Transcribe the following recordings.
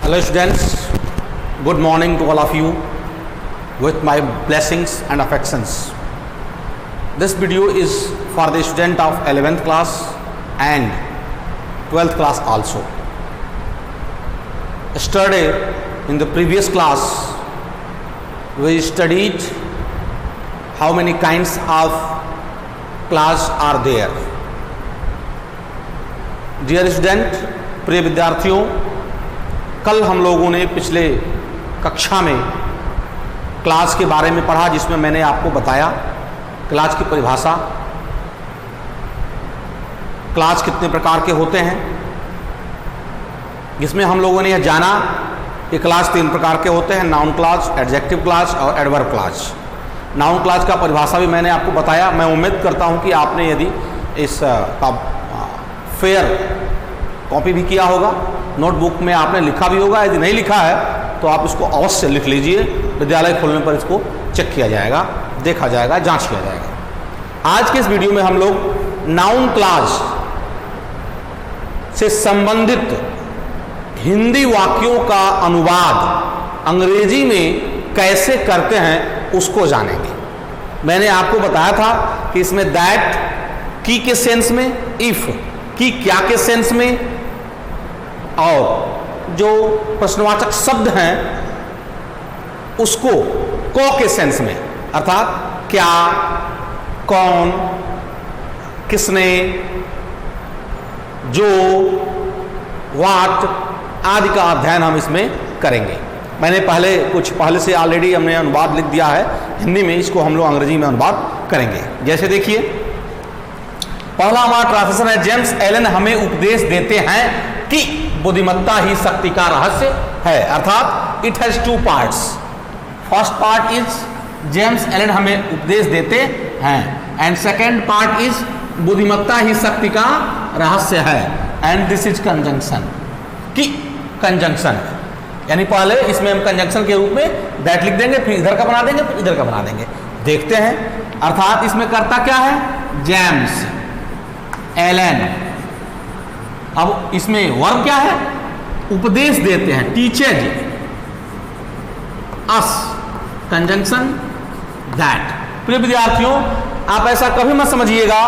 Hello students, good morning to all of you with my blessings and affections. This video is for the student of 11th class and 12th class also. Yesterday in the previous class we studied how many kinds of class are there. Dear student, प्रिय विद्यार्थियों, कल हम लोगों ने पिछले कक्षा में class के बारे में पढ़ा, जिसमें मैंने आपको बताया क्लास की परिभाषा, क्लास कितने प्रकार के होते हैं, जिसमें हम लोगों ने यह जाना कि क्लास 3 प्रकार के होते हैं, नाउन क्लास, एडजेक्टिव क्लास और एडवर्ब क्लास। नाउन क्लास का परिभाषा भी मैंने आपको बताया। मैं उम्मीद करता हूं कि आपने यदि इस फेयर कॉपी भी किया होगा, नोटबुक में आपने लिखा भी होगा। यदि नहीं लिखा है तो आप इसको अवश्य लिख लीजिए, विद्यालय खोलने पर इसको चेक किया जाएगा, देखा जाएगा, जांच किया जाएगा। आज के इस वीडियो में हम लोग नाउन क्लास से संबंधित हिंदी वाक्यों का अनुवाद अंग्रेजी में कैसे करते हैं उसको जानेंगे। मैंने आपको बताया था कि इसमें दैट की के सेंस में, इफ की क्या के सेंस में, और जो प्रश्नवाचक शब्द हैं उसको को के सेंस में, अर्थात क्या, कौन, किसने, जो, व्हाट आदि का अध्ययन हम इसमें करेंगे। मैंने पहले से ऑलरेडी हमने अनुवाद लिख दिया है हिंदी में, इसको हम लोग अंग्रेजी में अनुवाद करेंगे। जैसे देखिए, पहला हमारा ट्रांसलेशन है, जेम्स एलन हमें उपदेश देते हैं कि बुद्धिमत्ता ही शक्ति का रहस्य है, अर्थात it has 2 parts. First part is James Allen हमें उपदेश देते हैं, एंड सेकेंड पार्ट इज बुद्धिमत्ता ही शक्ति का रहस्य है, एंड दिस इज कंजंक्शन। कि कंजंक्शन यानी पहले इसमें हम कंजंक्शन के रूप में दैट लिख देंगे, फिर इधर का बना देंगे, फिर इधर का बना देंगे। देखते हैं, अर्थात इसमें करता क्या है, जेम्स एलन। अब इसमें वर्ब क्या है, उपदेश देते हैं, टीचेज अस, कंजंक्शन दैट। प्रिय विद्यार्थियों, आप ऐसा कभी मत समझिएगा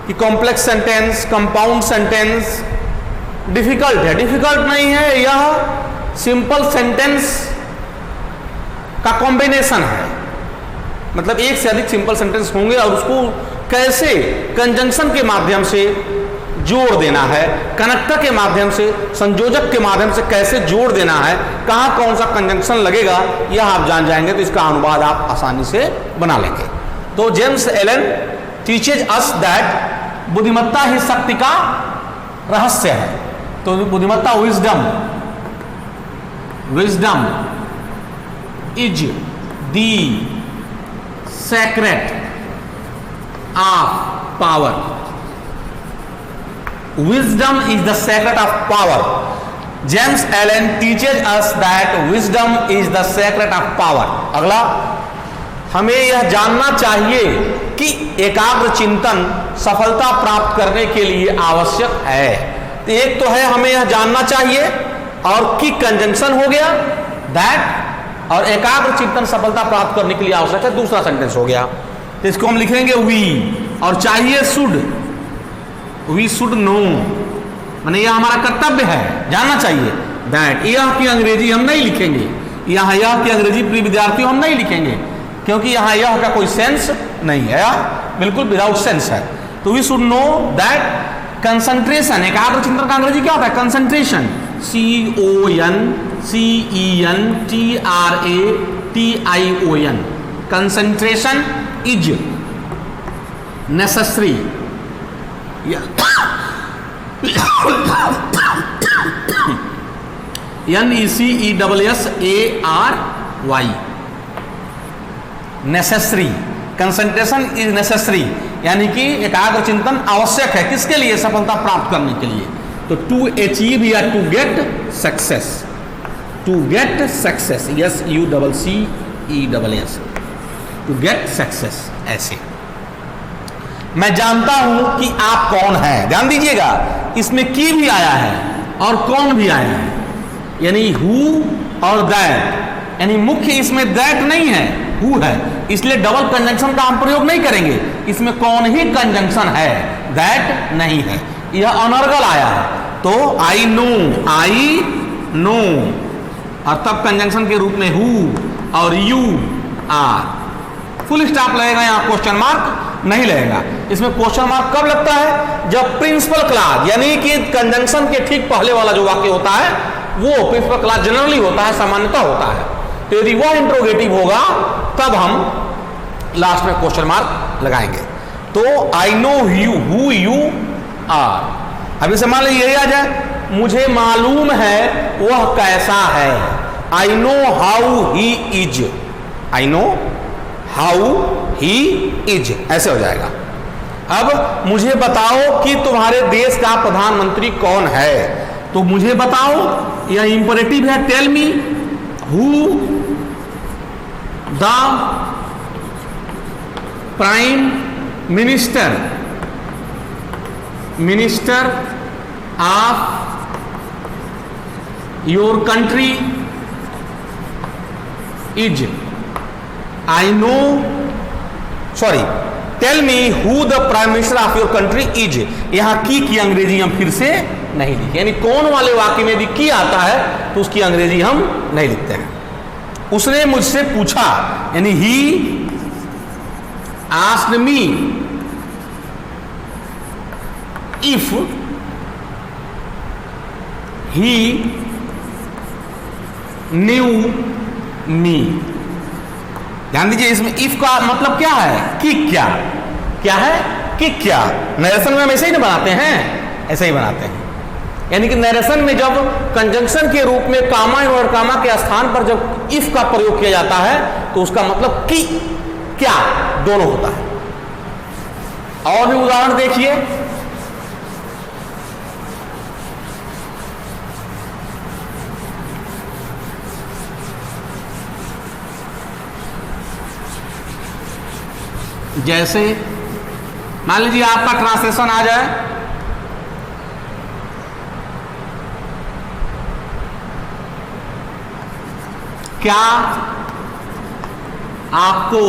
कि complex sentence, compound sentence difficult है। डिफिकल्ट नहीं है, यह सिंपल सेंटेंस का कॉम्बिनेशन है। मतलब एक से अधिक सिंपल सेंटेंस होंगे और उसको कैसे कंजंक्शन के माध्यम से जोड़ देना है, कनेक्टर के माध्यम से, संयोजक के माध्यम से कैसे जोड़ देना है, कहाँ कौन सा कंजंक्शन लगेगा, यह आप जान जाएंगे तो इसका अनुवाद आप आसानी से बना लेंगे। तो James Allen teaches us that बुद्धिमत्ता ही शक्ति का रहस्य है। तो बुद्धिमत्ता, wisdom is the secret of power. Wisdom is the secret of power. James Allen teaches us that wisdom is the secret of power. अगला, हमें यह जानना चाहिए कि एकाग्र चिंतन सफलता प्राप्त करने के लिए आवश्यक है। तो एक तो है हमें यह जानना चाहिए, और कि कंजंक्शन हो गया दैट, और एकाग्र चिंतन सफलता प्राप्त करने के लिए आवश्यक है, दूसरा सेंटेंस हो गया। तो इसको हम लिखेंगे वी, और चाहिए शुड, वी शुड नो, माने यह हमारा कर्तव्य है, जानना चाहिए। दैट, यह की अंग्रेजी हम नहीं लिखेंगे, यहाँ यह की अंग्रेजी प्रिय विद्यार्थियों हम नहीं लिखेंगे, क्योंकि यहाँ यह का कोई सेंस नहीं है, बिल्कुल विदाउट सेंस है। तो we should know that concentration, एकाग्र चिंतन का अंग्रेजी क्या होता है, concentration, CONCENTRATION, concentration is necessary. NECESSARY, necessary, concentration is necessary, यानी कि एकाग्र चिंतन आवश्यक है, किसके लिए, सफलता प्राप्त करने के लिए। तो टू अचीव या to get success, to get success, SUCCESS, to get success. ऐसे मैं जानता हूं कि आप कौन हैं, ध्यान दीजिएगा, इसमें की भी आया है और कौन भी आया है। यानी हु और दैट, यानी मुख्य इसमें दैट नहीं है, हु है, इसलिए डबल कंजंक्शन का हम प्रयोग नहीं करेंगे। इसमें कौन ही कंजंक्शन है, दैट नहीं है। यह अनर्गल आया है तो आई नो, और तब कंजंक्शन के रूप में हु और यू आर। फुल स्टॉप लगेगा, यहाँ क्वेश्चन मार्क नहीं लगेगा। इसमें क्वेश्चन मार्क कब लगता है, जब प्रिंसिपल क्लॉज यानी कि कंजंक्शन के ठीक पहले वाला जो वाक्य होता है वो प्रिंसिपल क्लॉज जनरली होता है, सामान्यतः होता है। तो यदि वह इंट्रोगेटिव होगा तब हम लास्ट में क्वेश्चन मार्क लगाएंगे। तो I know you, who you are. अभी से मान लीजिए यही आ जाए, मुझे मालूम है वह कैसा है, I know how he is, I know how he is, ऐसे हो जाएगा। अब मुझे बताओ कि तुम्हारे देश का प्रधानमंत्री कौन है, तो मुझे बताओ, यह इंपरेटिव है, tell me who the prime minister of your country is. I know, sorry, tell me who the prime minister of your country is. यहां की अंग्रेजी हम फिर से नहीं लिखे, यानी कौन वाले वाक्य में यदि की आता है तो उसकी अंग्रेजी हम नहीं लिखते हैं। उसने मुझसे पूछा, यानी he asked me if he knew me. ध्यान दीजिए, इसमें इफ का मतलब क्या है, कि क्या है, कि क्या। नरेशन में हम ऐसे ही ना बनाते हैं, ऐसे ही बनाते हैं। यानी कि नरेशन में जब कंजंक्शन के रूप में कामा और कामा के स्थान पर जब इफ का प्रयोग किया जाता है तो उसका मतलब कि क्या दोनों होता है। और भी उदाहरण देखिए, जैसे मान लीजिए आपका ट्रांसलेशन आ जाए, क्या आपको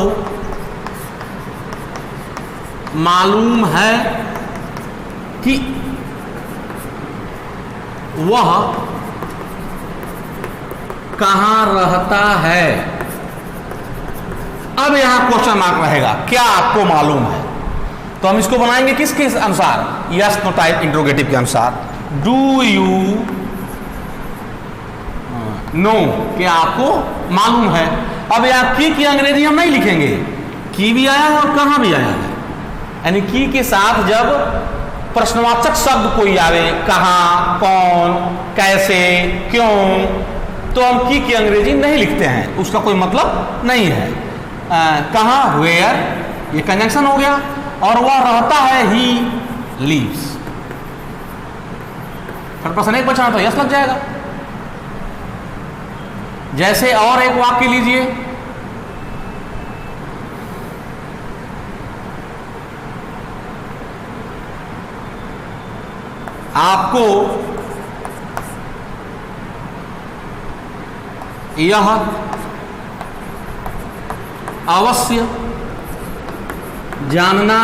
मालूम है कि वह कहां रहता है। अब यहां क्वेश्चन मार्क रहेगा, क्या आपको मालूम है, तो हम इसको बनाएंगे किसके अनुसार, यस नो टाइप इंट्रोगेटिव के अनुसार। डू यू नो, क्या आपको मालूम है। अब यहां की अंग्रेजी हम नहीं लिखेंगे, की भी आया है और कहां भी आया है, यानी की के साथ जब प्रश्नवाचक शब्द कोई आवे, कहां, कौन, कैसे, क्यों, तो हम की अंग्रेजी नहीं लिखते हैं, उसका कोई मतलब नहीं है। कहां, वेयर, ये कंजंक्शन हो गया, और वह रहता है, ही लीव्स। प्रश्न एक बचा तो यस लग जाएगा। जैसे और एक वाक्य लीजिए, आपको यह अवश्य जानना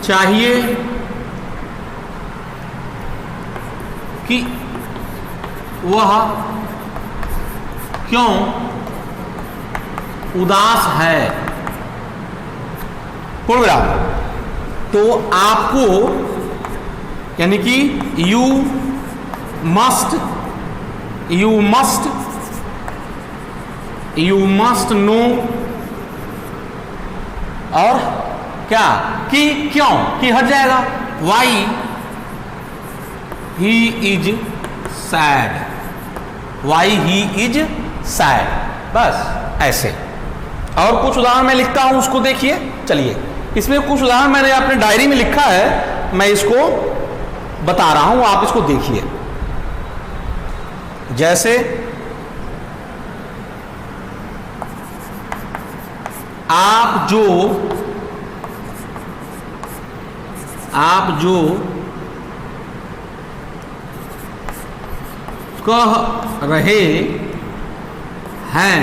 चाहिए कि वह क्यों उदास है। प्रोग्राम तो आपको, यानी कि यू मस्ट नो, और क्या, कि क्यों, कि हट जाएगा, why he is sad, why he is sad, बस ऐसे। और कुछ उदाहरण मैं लिखता हूं, उसको देखिए। चलिए, इसमें कुछ उदाहरण मैंने अपने डायरी में लिखा है, मैं इसको बता रहा हूं, आप इसको देखिए। जैसे आप जो कह रहे हैं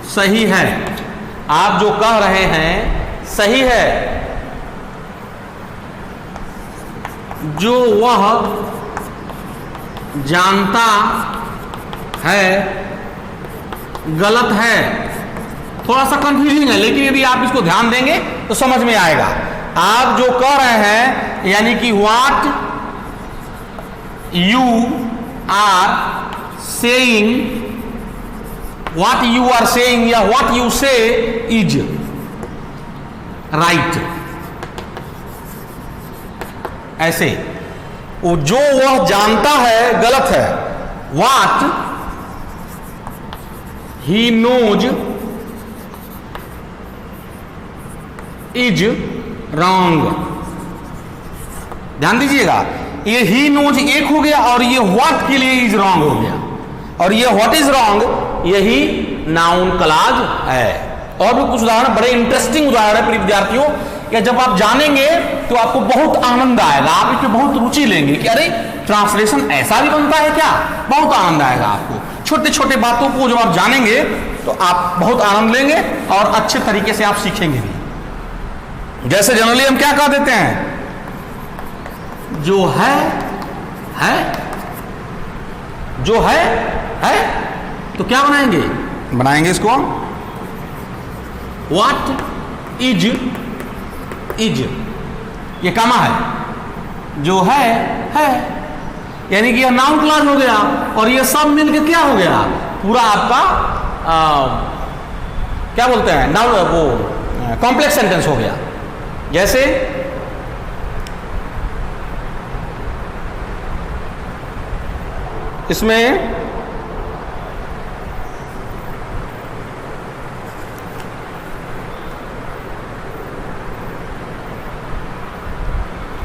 सही है। आप जो कह रहे हैं सही है। जो वह जानता है गलत है। थोड़ा सा कंफ्यूजिंग है, लेकिन यदि आप इसको ध्यान देंगे तो समझ में आएगा। आप जो कह रहे हैं यानी कि what you are saying, what you are saying या what you say is right. ऐसे वो जो वह जानता है गलत है। What he knows is wrong. ध्यान दीजिएगा, ये ही नोज एक हो गया और ये व्हाट के लिए इज रॉन्ग हो गया, और ये व्हाट इज रॉन्ग यही नाउन क्लॉज है। और भी कुछ उदाहरण, बड़े इंटरेस्टिंग उदाहरण है प्रिय विद्यार्थियों, कि जब आप जानेंगे तो आपको बहुत आनंद आएगा, आप इसमें बहुत रुचि लेंगे कि अरे ट्रांसलेशन ऐसा भी बनता है क्या। बहुत आनंद आएगा आपको। छोटे छोटे बातों को जब आप जानेंगे तो आप बहुत आनंद लेंगे और अच्छे तरीके से आप सीखेंगे भी। जैसे जनरली हम क्या कह देते हैं, जो है जो है, तो क्या बनाएंगे इसको व्हाट इज ये कामा है। जो है यानी कि यह नाउन क्लॉज हो गया, और ये सब मिलकर क्या हो गया, पूरा आपका क्या बोलते हैं नाउन, वो कॉम्प्लेक्स सेंटेंस हो गया। जैसे इसमें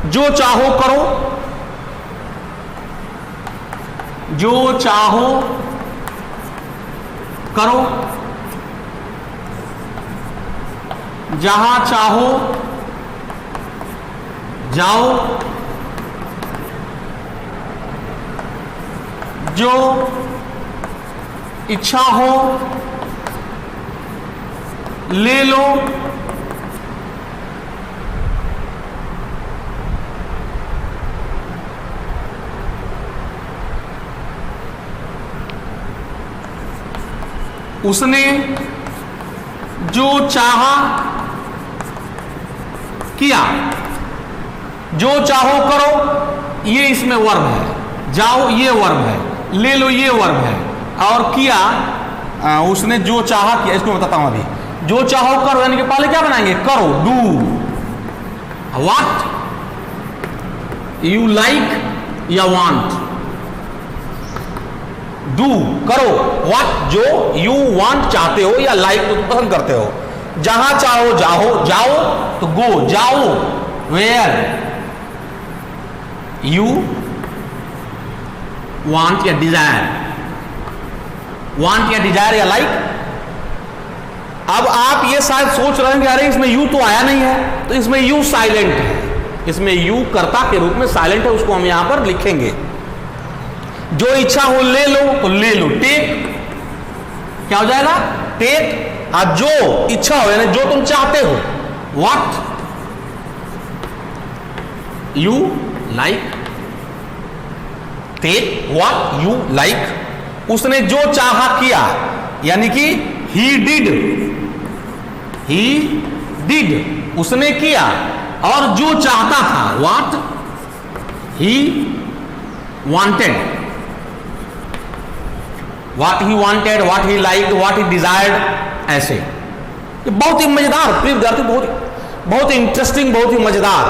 जो चाहो करो, जो चाहो करो, जहां चाहो जाओ, जो इच्छा हो ले लो, उसने जो चाहा किया। जो चाहो करो ये इसमें वर्ब है, जाओ ये वर्ब है, ले लो ये वर्ब है, और किया उसने जो चाहा किया। इसको बताता हूं अभी। जो चाहो करो यानी कि पहले क्या बनाएंगे, करो, डू। व्हाट यू लाइक या वांट, डू करो। व्हाट जो यू वांट चाहते हो या लाइक पसंद करते हो। जहां चाहो जाओ, तो गो जाओ, वेयर यू वांट या डिजायर, वांट या डिजायर या लाइक। अब आप ये शायद सोच रहे हैं कि अरे इसमें यू तो आया नहीं है, तो इसमें यू साइलेंट है, इसमें यू कर्ता के रूप में साइलेंट है, उसको हम यहां पर लिखेंगे। जो इच्छा हो ले लो, तो ले लो, टेक क्या हो जाएगा, टेक। और जो इच्छा हो यानी जो तुम चाहते हो, what you like, take what you like. उसने जो चाहा किया यानी कि ही डिड, उसने किया। और जो चाहता था, what he wanted, what he wanted, what he liked, what he desired. ऐसे ये बहुत ही मजेदार प्रिय विद्यार्थी, बहुत ही इंटरेस्टिंग, बहुत ही मजेदार।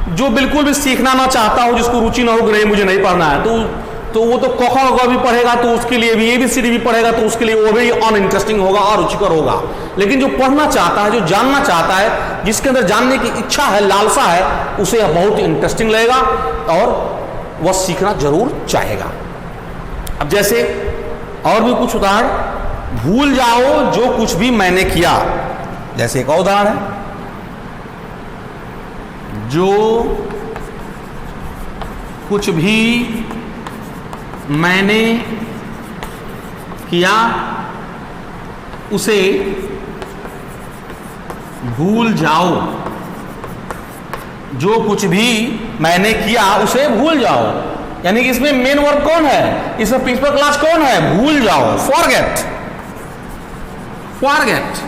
जो बिल्कुल भी सीखना ना चाहता हो, जिसको रुचि ना हो, नहीं मुझे नहीं पढ़ना है, तो वो तो क ख भी पढ़ेगा, तो उसके लिए भी ABCD भी पढ़ेगा, तो उसके लिए वो भी अनइंटरेस्टिंग होगा और रुचिकर होगा। लेकिन जो पढ़ना चाहता है, जो जानना चाहता है, जिसके अंदर जानने की इच्छा है, लालसा है, उसे यह बहुत इंटरेस्टिंग लगेगा और वह सीखना जरूर चाहेगा। अब जैसे और भी कुछ उदाहरण, भूल जाओ जो कुछ भी मैंने किया। जैसे एक और उदाहरण है, जो कुछ भी मैंने किया उसे भूल जाओ। जो कुछ भी मैंने किया उसे भूल जाओ, यानी कि इसमें मेन वर्ब कौन है, इसमें प्रिंसिपल क्लॉज कौन है, भूल जाओ, फॉरगेट। फॉरगेट।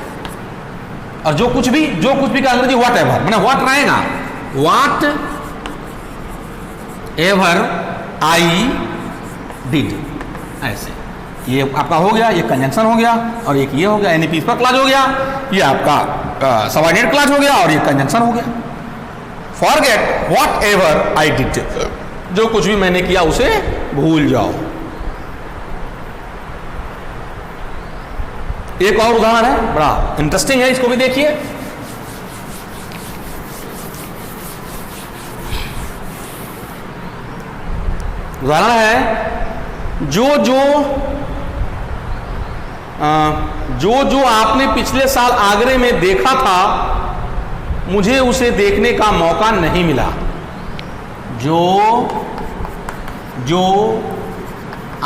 और जो कुछ भी का अंग्रेजी व्हाट एवर, मैंने व्हाट रहेगा, व्हाट एवर आई डिड, ऐसे। ये आपका हो गया, ये कंजंक्शन हो गया, और एक ये हो गया, यानी प्रिंसिपल क्लॉज हो गया, ये आपका सबऑर्डिनेट क्लॉज हो गया, और ये कंजंक्शन हो गया। Forget what ever I did, जो कुछ भी मैंने किया उसे भूल जाओ। एक और उदाहरण है, बड़ा इंटरेस्टिंग है, इसको भी देखिए। उदाहरण है, जो आपने पिछले साल आगरे में देखा था मुझे उसे देखने का मौका नहीं मिला। जो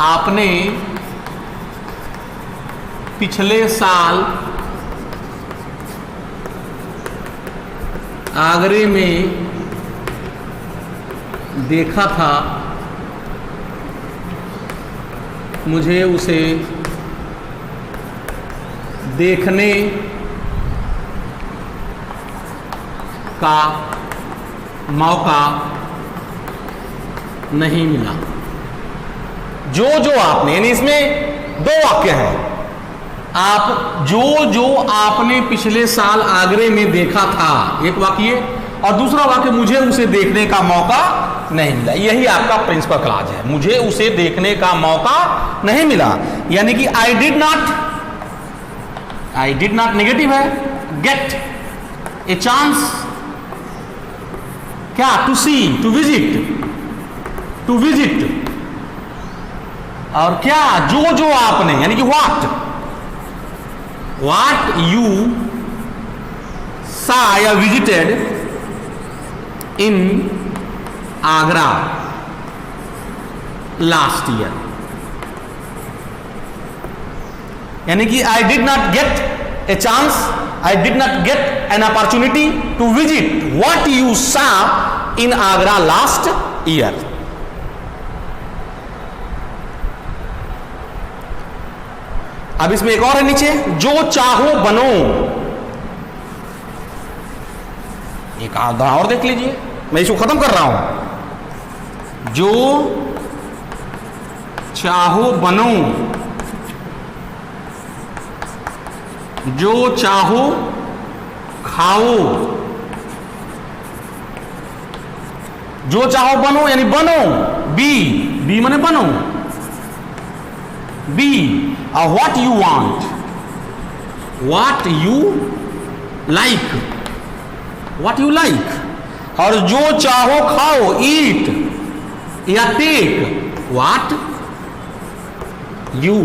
आपने पिछले साल आगरे में देखा था मुझे उसे देखने का मौका नहीं मिला। जो आपने, यानी इसमें दो वाक्य हैं। आप जो आपने पिछले साल आगरे में देखा था, एक वाक्य, और दूसरा वाक्य मुझे उसे देखने का मौका नहीं मिला। यही आपका प्रिंसिपल क्लॉज है, मुझे उसे देखने का मौका नहीं मिला, यानी कि आई डिड नॉट नेगेटिव है, गेट ए चांस, क्या, टू सी, टू विजिट, और क्या, जो आपने, यानी कि व्हाट यू सा या visited in Agra last year, यानी कि I did not get a chance, I did not get an opportunity to visit what you saw in Agra last year. अब इसमें एक और है नीचे, जो चाहो बनो। एक आधा और देख लीजिए, मैं इसको खत्म कर रहा हूं। जो चाहो बनो, जो चाहो खाओ। जो चाहो बनो, यानी बनो, बी माने बनो, be. What you want, what you like, what you like. और जो चाहो खाओ, ईट या टेक, व्हाट यू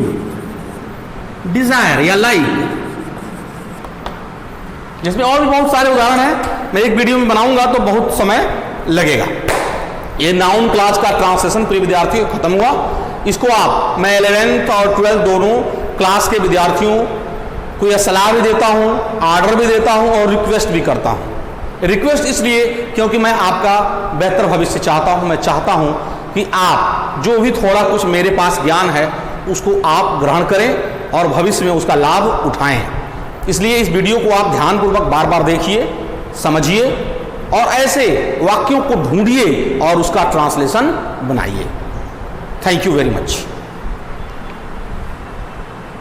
डिजायर या लाइक। जिसमें और भी बहुत सारे उदाहरण हैं, मैं एक वीडियो में बनाऊंगा तो बहुत समय लगेगा। ये नाउन क्लास का ट्रांसलेशन प्रिय विद्यार्थियों खत्म हुआ। इसको आप, मैं 11th और 12th दोनों क्लास के विद्यार्थियों को यह सलाह भी देता हूं, ऑर्डर भी देता हूं और रिक्वेस्ट भी करता हूं। रिक्वेस्ट इसलिए क्योंकि मैं आपका बेहतर भविष्य चाहता हूं। मैं चाहता हूं कि आप जो भी थोड़ा कुछ मेरे पास ज्ञान है उसको आप ग्रहण करें और भविष्य में उसका लाभ उठाएं। इसलिए इस वीडियो को आप ध्यानपूर्वक बार बार देखिए, समझिए और ऐसे वाक्यों को ढूंढिए और उसका ट्रांसलेशन बनाइए। Thank you very much.